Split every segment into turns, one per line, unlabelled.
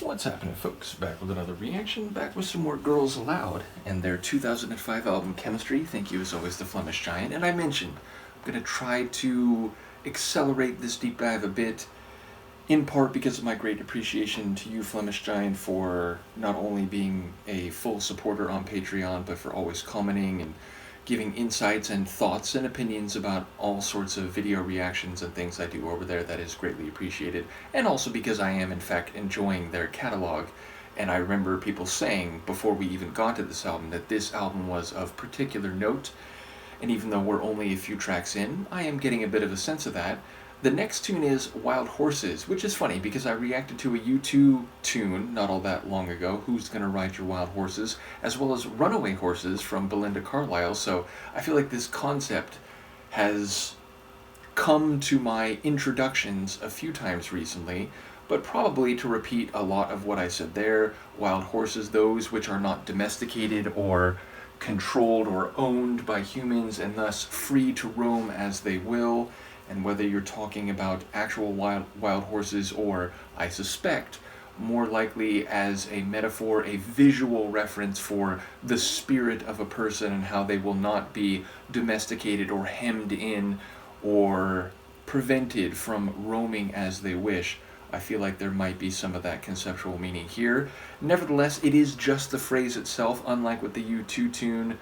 What's happening, folks? Back with another reaction, back with some more Girls Aloud and their 2005 album Chemistry. Thank you as always to Flemish Giant. And I mentioned I'm going to try to accelerate this deep dive a bit, in part because of my great appreciation to you, Flemish Giant, for not only being a full supporter on Patreon, but for always commenting and giving insights and thoughts and opinions about all sorts of video reactions and things I do over there. That is greatly appreciated. And also because I am, in fact, enjoying their catalog. And I remember people saying, before we even got to this album, that this album was of particular note. And even though we're only a few tracks in, I am getting a bit of a sense of that. The next tune is Wild Horses, which is funny because I reacted to a U2 tune not all that long ago, Who's Gonna Ride Your Wild Horses, as well as Runaway Horses from Belinda Carlisle, so I feel like this concept has come to my introductions a few times recently, but probably to repeat a lot of what I said there. Wild horses, those which are not domesticated or controlled or owned by humans and thus free to roam as they will. And whether you're talking about actual wild horses or, I suspect, more likely as a metaphor, a visual reference for the spirit of a person and how they will not be domesticated or hemmed in or prevented from roaming as they wish, I feel like there might be some of that conceptual meaning here. Nevertheless, it is just the phrase itself, unlike with the U2 tune.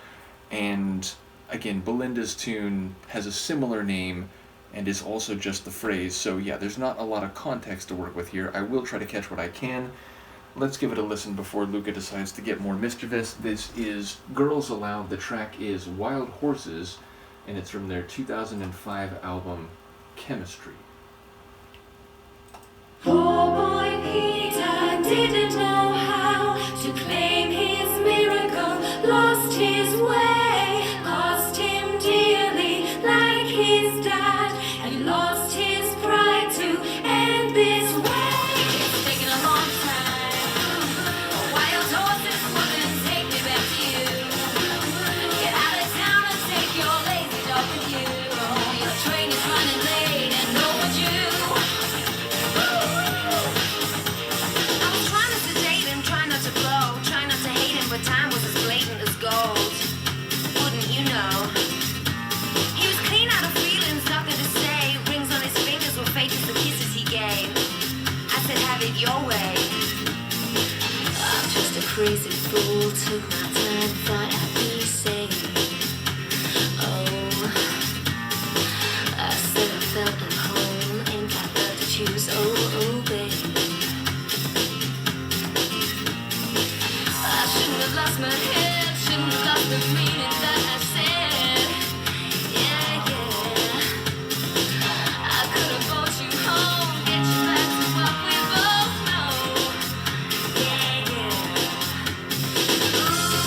And again, Belinda's tune has a similar name and is also just the phrase, so yeah, there's not a lot of context to work with here. I will try to catch what I can. Let's give it a listen before Luca decides to get more mischievous. This is Girls Aloud. The track is Wild Horses, and it's from their 2005 album, Chemistry.
Poor boy Peter didn't know how to claim his miracle, lost his way, cost him dearly like his dad, and lost his pride to end this way. It's taken a long time. Wild horses wouldn't take me back to you. Get out of town and take your lazy dog with you. Your train is running late and no one's you. I was trying to sedate him, trying not to blow, trying not to hate him, but time was as blatant as gold. Wouldn't you know? He was clean out of feelings, nothing to say. Rings on his fingers were fake as the kisses he gave. I said, have it your way. I'm just a crazy fool, took my time, thought I'd be safe. Oh, I said I felt at home, ain't got love to choose. Oh, babe. I shouldn't have lost my head, shouldn't have lost the meaning that I said. Yeah, yeah. I could have brought you home, get you back to what we both know. Yeah, yeah. Ooh,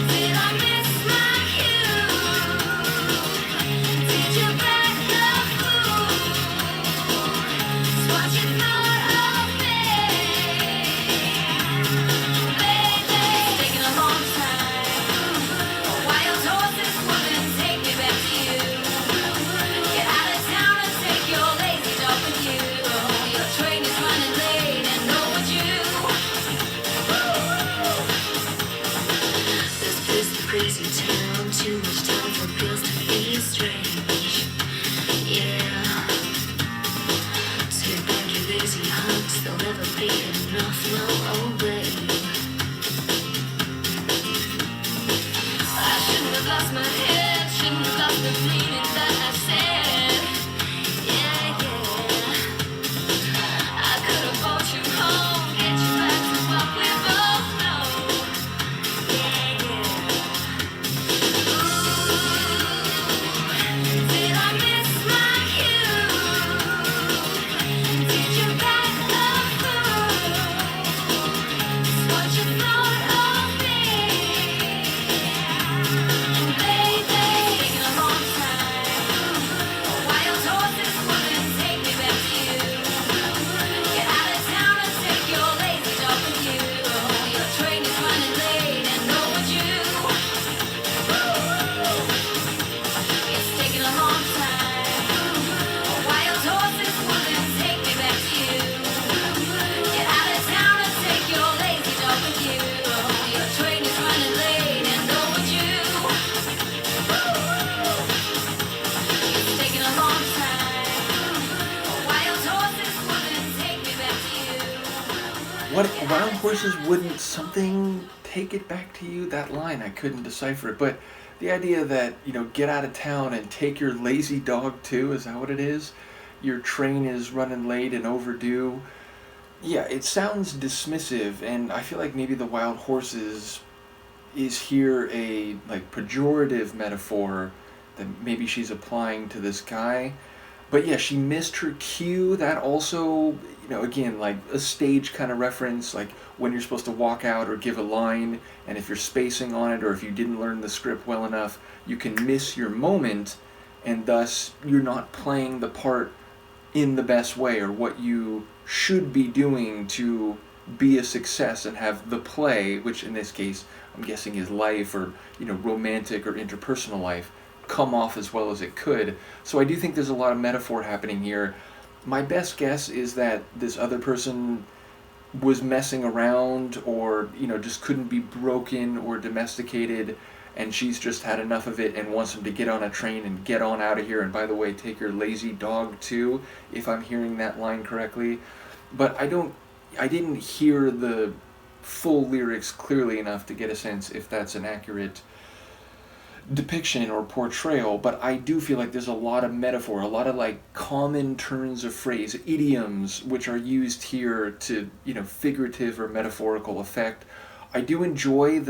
did I miss my cue? Did you back the fool? It's what you thought of me. Baby, it's taken a long time.
What wild horses wouldn't something take it back to you? That line I couldn't decipher it, but the idea that get out of town and take your lazy dog too, is that what it is? Your train is running late and overdue. Yeah, it sounds dismissive, and I feel like maybe the wild horses is here a like pejorative metaphor that maybe she's applying to this guy. But yeah, she missed her cue. That also, again, like a stage kind of reference, like when you're supposed to walk out or give a line, and if you're spacing on it or if you didn't learn the script well enough, you can miss your moment, and thus you're not playing the part in the best way or what you should be doing to be a success and have the play, which in this case I'm guessing is life or romantic or interpersonal life, come off as well as it could. So I do think there's a lot of metaphor happening here. My best guess is that this other person was messing around or just couldn't be broken or domesticated, and she's just had enough of it and wants him to get on a train and get on out of here, and by the way, take your lazy dog too, if I'm hearing that line correctly. But I didn't hear the full lyrics clearly enough to get a sense if that's an accurate depiction or portrayal, but I do feel like there's a lot of metaphor, a lot of like common turns of phrase, idioms, which are used here to, figurative or metaphorical effect. I do enjoy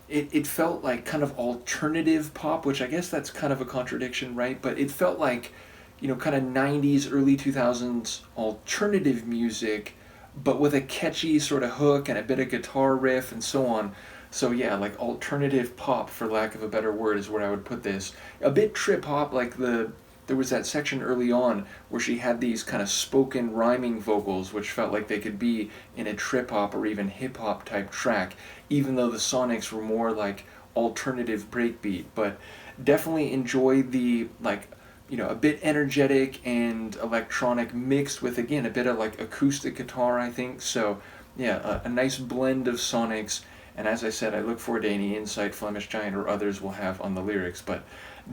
it felt like kind of alternative pop, which I guess that's kind of a contradiction, right? But it felt like, kind of 90s, early 2000s alternative music, but with a catchy sort of hook and a bit of guitar riff and so on. So yeah, like alternative pop, for lack of a better word, is where I would put this. A bit trip hop, like there was that section early on where she had these kind of spoken rhyming vocals, which felt like they could be in a trip hop or even hip hop type track, even though the sonics were more like alternative breakbeat. But definitely enjoy the like a bit energetic and electronic mixed with, again, a bit of like acoustic guitar, I think. So yeah, a nice blend of sonics. And as I said, I look forward to any insight Flemish Giant or others will have on the lyrics, but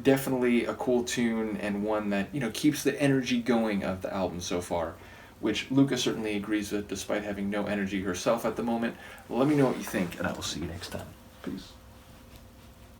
definitely a cool tune and one that, keeps the energy going of the album so far, which Luca certainly agrees with despite having no energy herself at the moment. Let me know what you think, and I will see you next time. Peace.